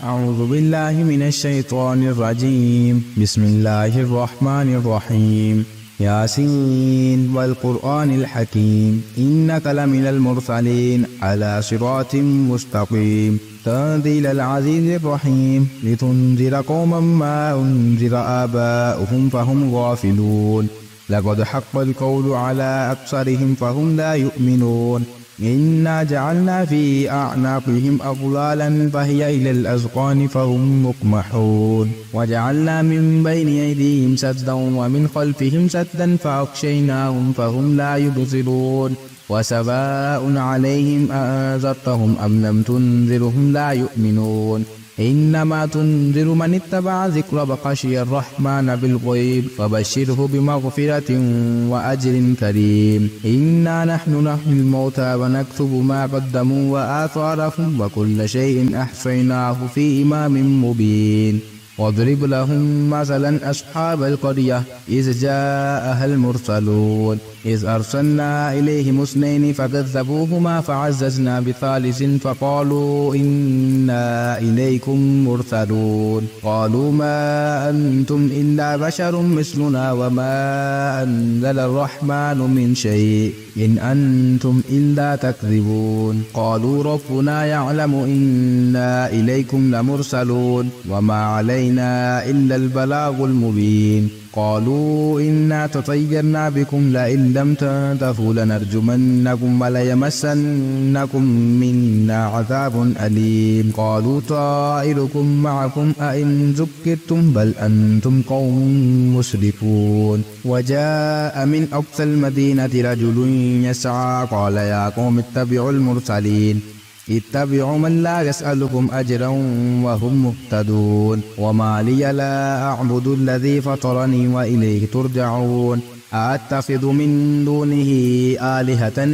أعوذ بالله من الشيطان الرجيم. بسم الله الرحمن الرحيم. ياسين والقرآن الحكيم إنك لمن المرسلين على صراط مستقيم تنزيل العزيز الرحيم لتنذر قوما ما أنذر آباؤهم فهم غافلون لقد حق القول على أكثرهم فهم لا يؤمنون إنا جعلنا في أعناقهم أغلالا فهي إلى الأذقان فهم مقمحون وجعلنا من بين أيديهم سدا ومن خلفهم سدا فأغشيناهم فهم لا يبصرون وسواء عليهم أأنذرتهم أم لم تنذرهم لا يؤمنون إنما تنذر من اتبع ذكر وخشي الرحمن بالغيب فبشره بمغفرة وأجر كريم. إنا نحن نحيي الموتى ونكتب ما قدموا وآثارهم وكل شيء أحصيناه في إمام مبين. واضرب لهم مثلا أصحاب القرية إذ جاءها المرسلون إذ أرسلنا إليهم اثنين فكذبوهما فعززنا بثالث فقالوا إنا إليكم مرسلون قالوا ما أنتم إلا بشر مثلنا وما أنزل الرحمن من شيء إن أنتم إلا تكذبون قالوا ربنا يعلم إنا إليكم لمرسلون وما علينا إلا البلاغ المبين قالوا إنا تطيرنا بكم لئن لم تنتهوا لنرجمنكم وليمسنكم منا عذاب أليم قالوا طائركم معكم أئن ذكرتم بل أنتم قوم مسرفون وجاء من أقصى المدينة رجل يسعى قال يا قوم اتبعوا المرسلين اتبعوا من لا يسألكم أجرا وهم مهتدون وما لي لا أعبد الذي فطرني وإليه ترجعون أأتخذ من دونه آلهة إن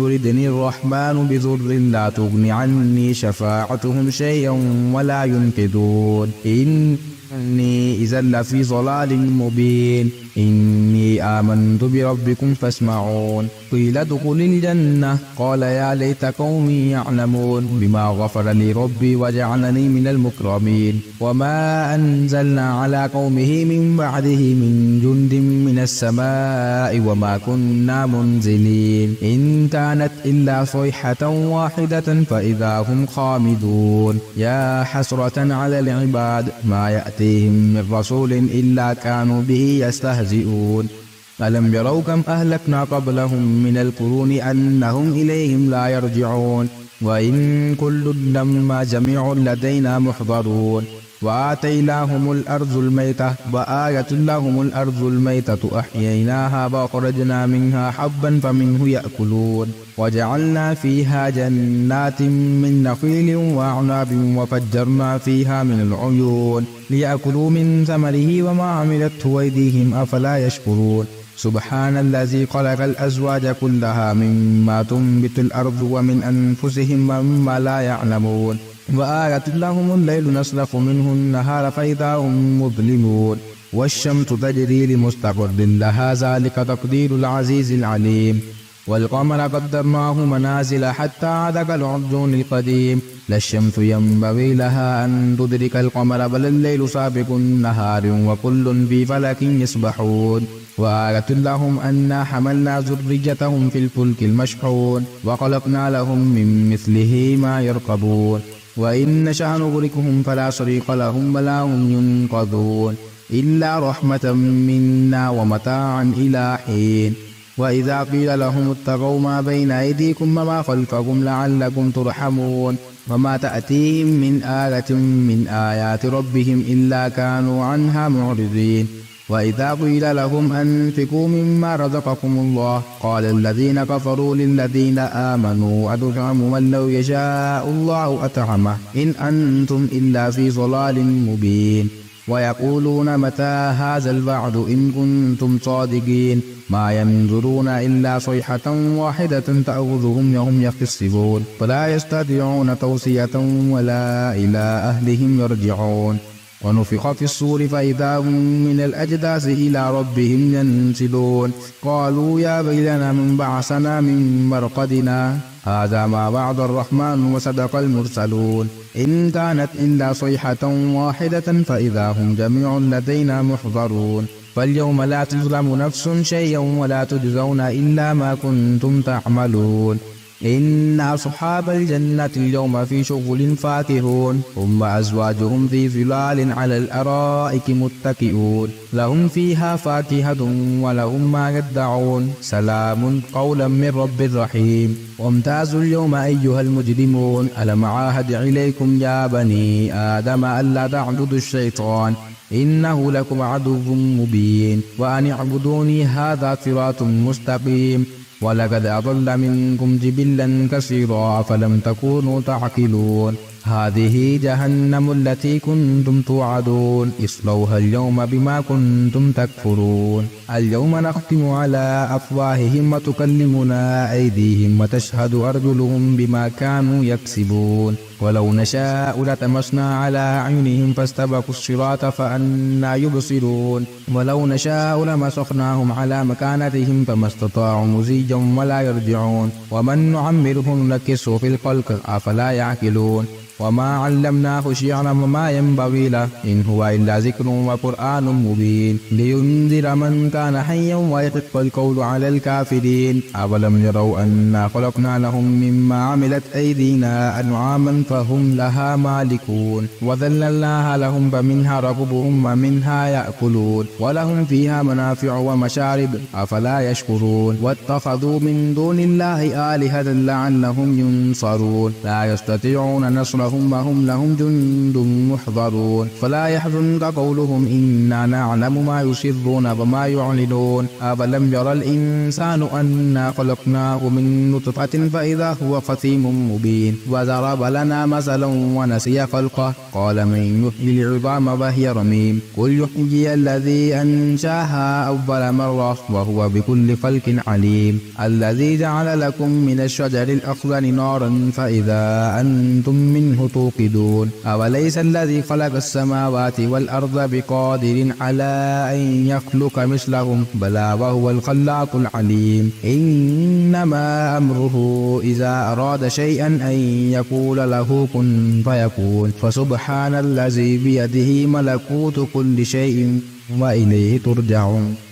يردني الرحمن بضر لا تغن عني شفاعتهم شيئا ولا ينقذون إني إذا لفي ضلال مبين إني آمنت بربكم فاسمعون قيل ادخل الجنة قال يا ليت قومي يعلمون بما غفر لي ربي وجعلني من المكرمين وما أنزلنا على قومه من بعده من جند من السماء وما كنا منزلين إن كانت إلا صيحة واحدة فإذا هم خامدون يا حسرة على العباد ما يأتيهم من رسول إلا كانوا به يستهزئون ألم يروا كم أهلكنا قبلهم من القرون أنهم إليهم لا يرجعون وإن كل لما جميع لدينا محضرون وآتيناهم الأرض الميتة وآية لهم الأرض الميتة أحييناها وأخرجنا منها حبا فمنه يأكلون وجعلنا فيها جنات من نخيل وأعناب وفجرنا فيها من العيون ليأكلوا من ثمره وما عملته أيديهم أفلا يشكرون سبحان الذي خلق الأزواج كلها مما تنبت الأرض ومن أنفسهم ومما لا يعلمون وآية لهم الليل نسلخ منه النهار فإذا هم مظلمون والشمس تجري لمستقر لها ذلك تقدير العزيز العليم والقمر قدرناه منازل حتى عاد كالعرجون القديم لا الشمس ينبغي لها أن تدرك القمر بل الليل سابق النهار وكل في فلك يسبحون وآية لهم أنا حملنا ذريتهم في الفلك المشحون وخلقنا لهم من مثله ما يركبون وإن نشأ نغرقهم فلا صريخ لهم ولا هم ينقذون إلا رحمة منا ومتاعا إلى حين وإذا قيل لهم اتقوا ما بين أيديكم وما خلفكم لعلكم ترحمون وما تأتيهم من آية من آيات ربهم إلا كانوا عنها معرضين وإذا قيل لهم أنفقوا مما رزقكم الله قال الذين كفروا للذين آمنوا أتطعمون من لو يشاء الله أطعمه إن أنتم إلا في ضلال مبين ويقولون متى هذا الوعد إن كنتم صادقين ما ينظرون إلا صيحة واحدة تأخذهم وهم يختصمون فلا يستطيعون توصية ولا إلى أهلهم يرجعون ونفخ في الصور فإذا هم من الأجداث إلى ربهم ينسلون قالوا يا ويلنا من بعثنا من مرقدنا هذا ما وعد الرحمن وصدق المرسلون إن كانت إلا صيحة واحدة فإذا هم جميع لدينا محضرون فاليوم لا تظلم نفس شيئا ولا تجزون إلا ما كنتم تعملون إن أصحاب الجنة اليوم في شغل فاكهون هم وأزواجهم في ظلال على الأرائك متكئون لهم فيها فاكهة ولهم ما يدعون سلام قولا من رب رحيم وامتازوا اليوم أيها المجرمون ألم عاهد إليكم يا بني آدم ألا تعبدوا الشيطان إنه لكم عدو مبين وأن اعبدوني هذا صراط مستقيم ولقد أضل منكم جبلا كثيرا فلم تكونوا تعقلون هذه جهنم التي كنتم توعدون اصلوها اليوم بما كنتم تكفرون اليوم نختم على أفواههم وتكلمنا أيديهم وتشهد أرجلهم بما كانوا يكسبون ولو نشاء لطمسنا على أعينهم فاستبقوا الصراط فأنى يبصرون ولو نشاء لمسخناهم على مكانتهم فما استطاعوا مزيا ولا يرجعون ومن نعمره ننكسه في الخلق أفلا يعقلون وما علمناه شعرا وما ينبغي له إن هو إلا ذكر وقرآن مبين لينذر من كان حيا ويحق القول على الكافرين أولم يروا أنا خلقنا لهم مما عملت أيدينا أنعاما فهم لها مالكون وذللناها لهم فمنها ركوبهم ومنها يأكلون ولهم فيها منافع ومشارب أفلا يشكرون واتخذوا من دون الله آلهة لعلهم ينصرون لا يستطيعون نصرهم وهم لهم جند محضرون فلا يحزنك قولهم إنا نعلم ما يسرون وما يعلنون أولم يرى الإنسان أنا خلقناه من نطفة فإذا هو خصيم مبين وضرب لنا مثلا ونسي خلقه قال من يحيي العظام وهي رميم قل يحيي الذي أنشاها أول مرة وهو بكل خلق عليم الذي جعل لكم من الشجر الأخضر نارا فإذا أنتم منه توقدون أوليس الذي خلق السماوات والأرض بقادر على أن يخلق مثلهم بلى وهو الخلاق العليم إنما أمره إذا أراد شيئا أن يقول له كن فيكون فسبحان الذي بيده ملكوت كل شيء وإليه ترجعون.